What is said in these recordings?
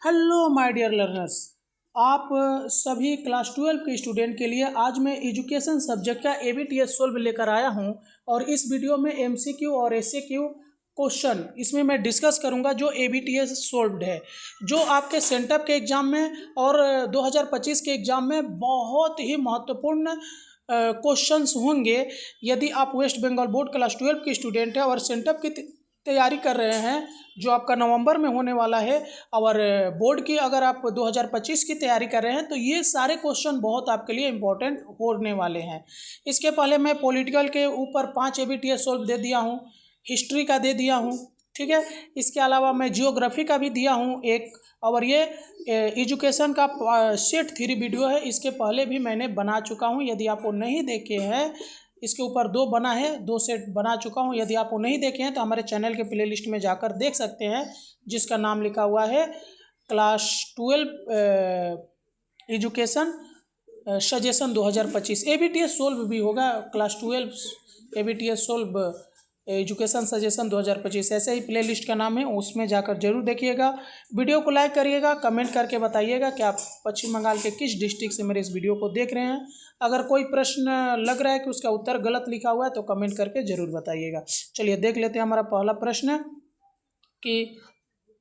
Hello my dear learners. आप सभी class 12 के स्टूडेंट के लिए आज मैं एजुकेशन सब्जेक्ट का एबीटीएस सोल्व लेकर आया हूं और इस वीडियो में एमसीक्यू और एसएक्यू क्वेश्चन इसमें मैं डिस्कस करूंगा जो एबीटीएस सोल्व्ड है, जो आपके सेंटअप के एग्ज़ाम में और 2025 के एग्ज़ाम में बहुत ही महत्वपूर्ण क्वेश्चंस होंगे। यदि आप वेस्ट बंगाल बोर्ड क्लास 12 के स्टूडेंट हैं और सेंटअप की तैयारी कर रहे हैं जो आपका नवंबर में होने वाला है, और बोर्ड की अगर आप 2025 की तैयारी कर रहे हैं तो ये सारे क्वेश्चन बहुत आपके लिए इम्पोर्टेंट होने वाले हैं। इसके पहले मैं पॉलिटिकल के ऊपर 5 एबीटीएस सोल्व दे दिया हूँ, हिस्ट्री का दे दिया हूँ, ठीक है। इसके अलावा मैं जियोग्राफी का भी दिया हूँ एक, और ये एजुकेशन का सेट 3 वीडियो है, इसके पहले भी मैंने बना चुका हूँ। यदि आप वो नहीं देखे हैं, इसके ऊपर 2 बना है, 2 सेट बना चुका हूँ। यदि आप वो नहीं देखे हैं तो हमारे चैनल के प्लेलिस्ट में जाकर देख सकते हैं, जिसका नाम लिखा हुआ है क्लास 12 एजुकेशन सजेशन 2025। एबीटीएस सोल्व भी होगा, क्लास 12 एबीटीएस सोल्व एजुकेशन सजेशन 2025 ऐसे ही प्लेलिस्ट का नाम है, उसमें जाकर जरूर देखिएगा। वीडियो को लाइक करिएगा, कमेंट करके बताइएगा कि आप पश्चिम बंगाल के किस डिस्ट्रिक्ट से मेरे इस वीडियो को देख रहे हैं। अगर कोई प्रश्न लग रहा है कि उसका उत्तर गलत लिखा हुआ है तो कमेंट करके जरूर बताइएगा। चलिए देख लेते हैं हमारा पहला प्रश्न कि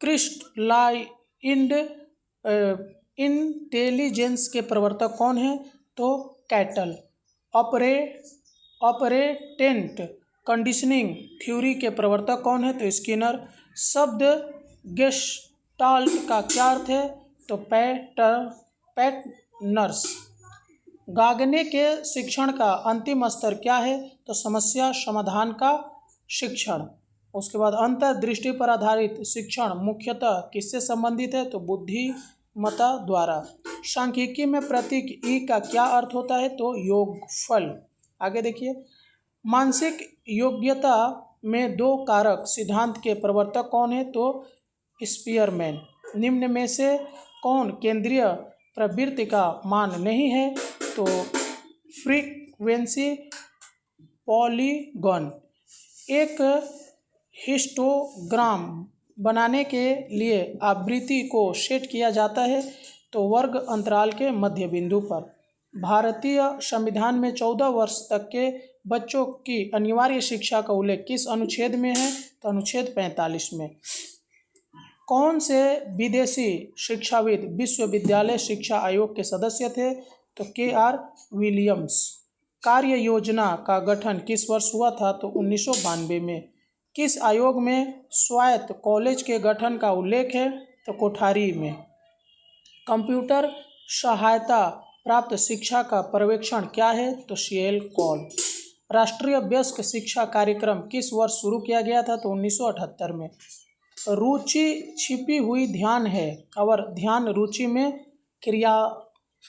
क्रिस्टलाइंड इंटेलिजेंस के प्रवर्तक कौन है? तो कैटल। ऑपरेटेंट कंडीशनिंग थ्योरी के प्रवर्तक कौन है? तो स्किनर। शब्द गेस्टाल्ट का क्या अर्थ है? तो पैटर्नर्स। गागने के शिक्षण का अंतिम स्तर क्या है? तो समस्या समाधान का शिक्षण। उसके बाद अंतर्दृष्टि पर आधारित शिक्षण मुख्यतः किससे संबंधित है? तो बुद्धिमत्ता द्वारा। सांख्यिकी में प्रतीक ई का क्या अर्थ होता है? तो योगफल। आगे देखिए, मानसिक योग्यता में 2 कारक सिद्धांत के प्रवर्तक कौन है? तो स्पीयरमैन। निम्न में से कौन केंद्रीय प्रवृत्ति का मान नहीं है? तो फ्रीक्वेंसी पॉलीगॉन। एक हिस्टोग्राम बनाने के लिए आवृत्ति को सेट किया जाता है तो वर्ग अंतराल के मध्य बिंदु पर। भारतीय संविधान में 14 वर्ष तक के बच्चों की अनिवार्य शिक्षा का उल्लेख किस अनुच्छेद में है? तो अनुच्छेद 45 में। कौन से विदेशी शिक्षाविद विश्वविद्यालय शिक्षा आयोग के सदस्य थे? तो KR विलियम्स। कार्य योजना का गठन किस वर्ष हुआ था? तो 1992 में। किस आयोग में स्वायत्त कॉलेज के गठन का उल्लेख है? तो कोठारी में। कंप्यूटर सहायता प्राप्त शिक्षा का पर्यवेक्षण क्या है? तो CL कॉल। राष्ट्रीय वयस्क शिक्षा कार्यक्रम किस वर्ष शुरू किया गया था? तो 1978 में। रुचि छिपी हुई ध्यान है और ध्यान रुचि में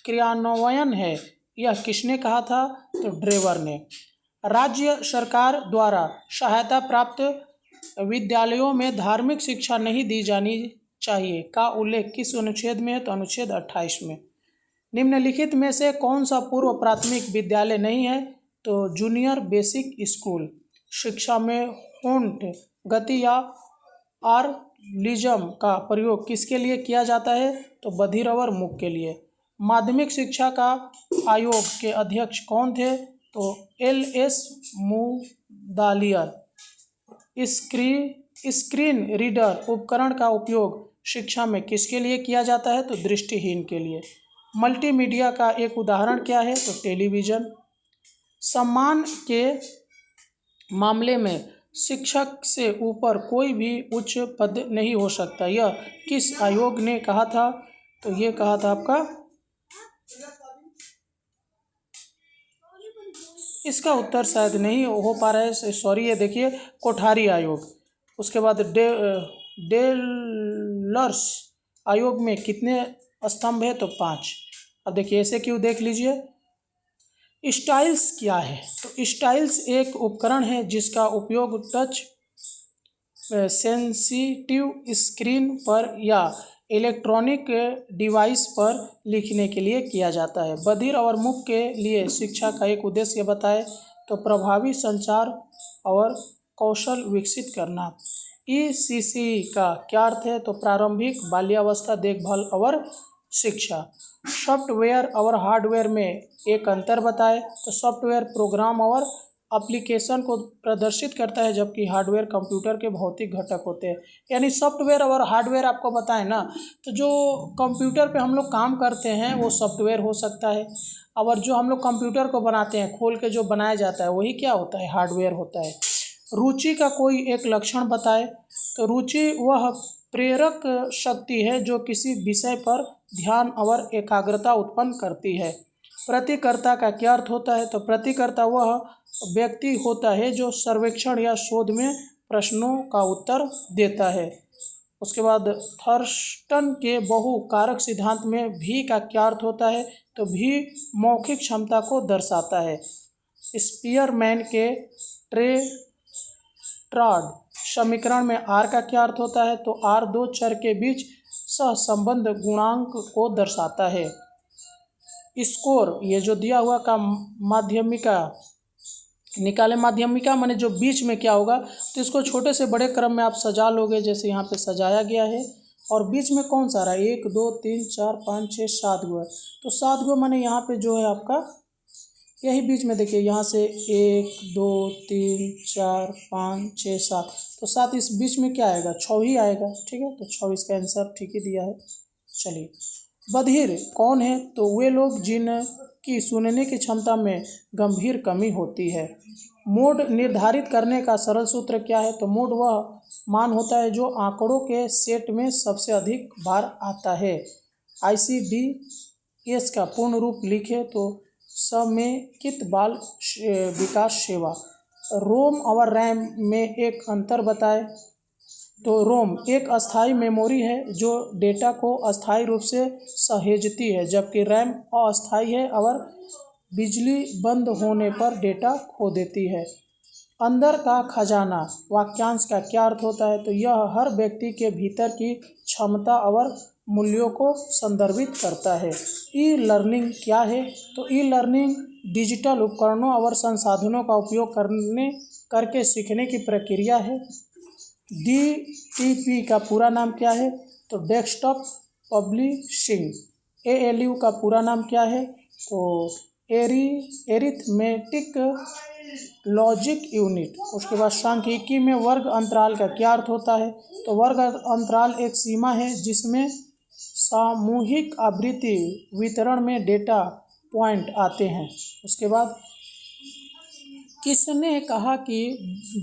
क्रियान्वयन है, यह किसने कहा था? तो ड्रेवर ने। राज्य सरकार द्वारा सहायता प्राप्त विद्यालयों में धार्मिक शिक्षा नहीं दी जानी चाहिए का उल्लेख किस अनुच्छेद में है? तो अनुच्छेद 28 में। निम्नलिखित में से कौन सा पूर्व प्राथमिक विद्यालय नहीं है? तो जूनियर बेसिक स्कूल। शिक्षा में होंठ गति या आर्लिज्म का प्रयोग किसके लिए किया जाता है? तो बधिर और मूक के लिए। माध्यमिक शिक्षा का आयोग के अध्यक्ष कौन थे? तो LS मुदालियर। स्क्रीन रीडर उपकरण का उपयोग शिक्षा में किसके लिए किया जाता है? तो दृष्टिहीन के लिए। मल्टीमीडिया का एक उदाहरण क्या है? तो टेलीविज़न। सम्मान के मामले में शिक्षक से ऊपर कोई भी उच्च पद नहीं हो सकता, यह किस आयोग ने कहा था? तो ये कहा था आपका, इसका उत्तर शायद नहीं हो पा रहा है, सॉरी, ये देखिए कोठारी आयोग। उसके बाद डेलर्स आयोग में कितने स्तंभ है? तो 5। अब देखिए ऐसे क्यों देख लीजिए। स्टाइल्स क्या है? तो स्टाइल्स एक उपकरण है जिसका उपयोग टच सेंसिटिव स्क्रीन पर या इलेक्ट्रॉनिक डिवाइस पर लिखने के लिए किया जाता है। बधिर और मूक के लिए शिक्षा का एक उद्देश्य बताएं। तो प्रभावी संचार और कौशल विकसित करना। ECC का क्या अर्थ है? तो प्रारंभिक बाल्यावस्था देखभाल और शिक्षा। सॉफ्टवेयर और हार्डवेयर में एक अंतर बताएं। तो सॉफ्टवेयर प्रोग्राम और एप्लीकेशन को प्रदर्शित करता है, जबकि हार्डवेयर कंप्यूटर के भौतिक घटक होते हैं। यानी सॉफ्टवेयर और हार्डवेयर आपको बताएं ना, तो जो कंप्यूटर पे हम लोग काम करते हैं वो सॉफ्टवेयर हो सकता है, और जो हम लोग कंप्यूटर को बनाते हैं, खोल के जो बनाया जाता है, वही क्या होता है? हार्डवेयर होता है। रुचि का कोई एक लक्षण बताएं। तो रुचि वह प्रेरक शक्ति है जो किसी विषय पर ध्यान और एकाग्रता उत्पन्न करती है। प्रतिकर्ता का क्या अर्थ होता है? तो प्रतिकर्ता वह व्यक्ति होता है जो सर्वेक्षण या शोध में प्रश्नों का उत्तर देता है। उसके बाद थर्स्टन के बहु कारक सिद्धांत में भी का क्या अर्थ होता है? तो भी मौखिक क्षमता को दर्शाता है। स्पीयरमैन के ट्रेट्राड समीकरण में आर का क्या अर्थ होता है? तो आर दो चर के बीच सहसंबंध गुणांक को दर्शाता है। स्कोर, ये जो दिया हुआ का माध्यमिका निकाले। माध्यमिका माने जो बीच में क्या होगा, तो इसको छोटे से बड़े क्रम में आप सजा लोगे, जैसे यहाँ पे सजाया गया है। और बीच में कौन सा रहा है? 1 2 3 4 5 6 7 गो है। तो 7 गो माने यहाँ पे जो है आपका यही बीच में देखिए, यहाँ से 1 2 3 4 5 6 7, तो 7 इस बीच में क्या आएगा? 6 ही आएगा। ठीक है, तो 6 इसका आंसर ठीक ही दिया है। चलिए, बधिर कौन है? तो वे लोग जिनकी सुनने की क्षमता में गंभीर कमी होती है। मोड निर्धारित करने का सरल सूत्र क्या है? तो मोड वह मान होता है जो आंकड़ों के सेट में सबसे अधिक बार आता है। ICDS का पूर्ण रूप लिखे तो समेकित बाल विकास सेवा। रोम और रैम में एक अंतर बताएं। तो रोम एक अस्थायी मेमोरी है जो डेटा को अस्थायी रूप से सहेजती है, जबकि रैम अस्थायी है और बिजली बंद होने पर डेटा खो देती है। अंदर का खजाना वाक्यांश का क्या अर्थ होता है? तो यह हर व्यक्ति के भीतर की क्षमता और मूल्यों को संदर्भित करता है। ई लर्निंग क्या है? तो ई लर्निंग डिजिटल उपकरणों और संसाधनों का उपयोग करके सीखने की प्रक्रिया है। DTP का पूरा नाम क्या है? तो डेस्कटॉप पब्लिशिंग। ALU का पूरा नाम क्या है? तो एरिथमेटिक लॉजिक यूनिट। उसके बाद सांख्यिकी में वर्ग अंतराल का क्या अर्थ होता है? तो वर्ग अंतराल एक सीमा है जिसमें सामूहिक आवृत्ति वितरण में डेटा पॉइंट आते हैं। उसके बाद किसने कहा कि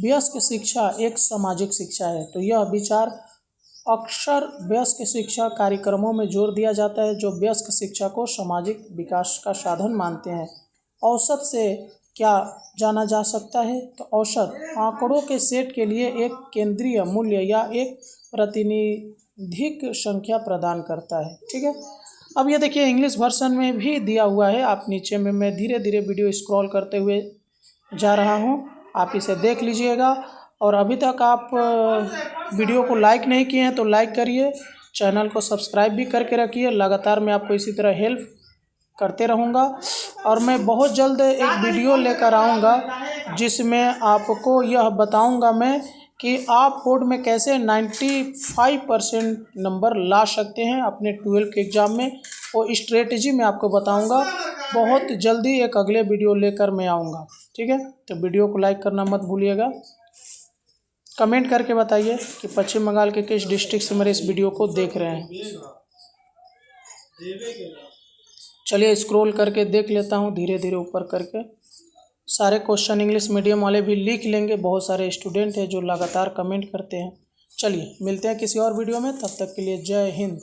वयस्क शिक्षा एक सामाजिक शिक्षा है? तो यह विचार अक्सर वयस्क शिक्षा कार्यक्रमों में जोर दिया जाता है जो वयस्क शिक्षा को सामाजिक विकास का साधन मानते हैं। औसत से क्या जाना जा सकता है? तो औसत आंकड़ों के सेट के लिए एक केंद्रीय मूल्य या एक प्रातिनिधिक संख्या प्रदान करता है। ठीक है, अब ये देखिए इंग्लिश वर्जन में भी दिया हुआ है। आप नीचे में मैं धीरे धीरे वीडियो स्क्रॉल करते हुए जा रहा हूँ, आप इसे देख लीजिएगा। और अभी तक आप वीडियो को लाइक नहीं किए हैं तो लाइक करिए, चैनल को सब्सक्राइब भी करके रखिए। लगातार मैं आपको इसी तरह हेल्प करते रहूँगा और मैं बहुत जल्द एक वीडियो लेकर आऊँगा जिसमें आपको यह बताऊँगा मैं कि आप बोर्ड में कैसे 95% नंबर ला सकते हैं अपने 12th के एग्ज़ाम में। वो स्ट्रेटजी मैं आपको बताऊँगा। बहुत जल्दी एक अगले वीडियो लेकर मैं आऊँगा। ठीक है, तो वीडियो को लाइक करना मत भूलिएगा। कमेंट करके बताइए कि पश्चिम बंगाल के किस डिस्ट्रिक्ट से मेरे इस वीडियो को देख रहे हैं। चलिए स्क्रॉल करके देख लेता हूँ धीरे धीरे ऊपर करके। सारे क्वेश्चन इंग्लिश मीडियम वाले भी लिख लेंगे, बहुत सारे स्टूडेंट हैं जो लगातार कमेंट करते हैं। चलिए मिलते हैं किसी और वीडियो में, तब तक के लिए जय हिंद।